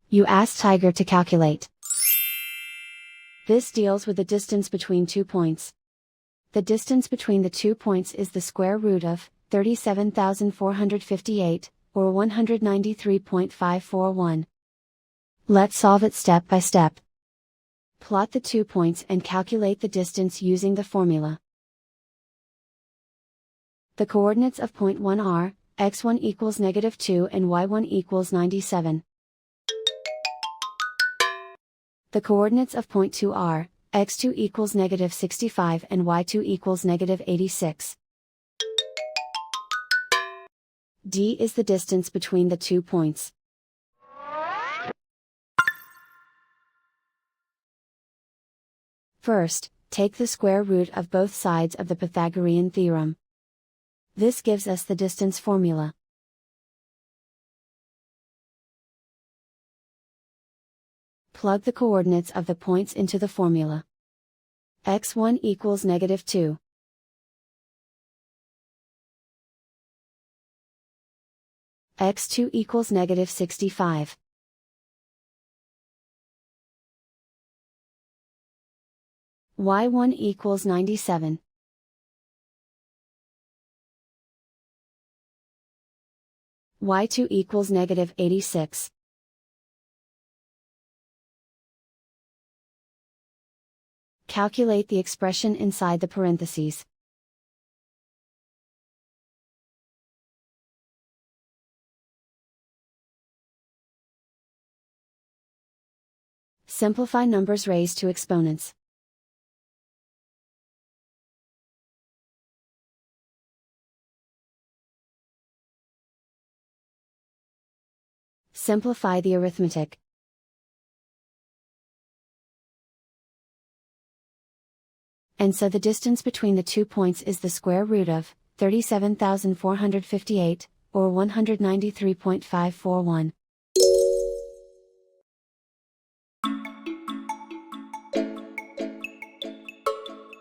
You ask Tiger to calculate. This deals with the distance between 2 points. The distance between the 2 points is the square root of 37,458, or 193.541. Let's solve it step by step. Plot the 2 points and calculate the distance using the formula. The coordinates of point 1 are, x1 equals -2 and y1 equals 97. The coordinates of point 2 are, x2 equals -65 and y2 equals -86. D is the distance between the 2 points. First, take the square root of both sides of the Pythagorean theorem. This gives us the distance formula. Plug the coordinates of the points into the formula. x1 equals -2. x2 equals -65. y1 equals 97. y2 equals -86. Calculate the expression inside the parentheses. Simplify numbers raised to exponents. Simplify the arithmetic. And so the distance between the 2 points is the square root of 37,458, or 193.541.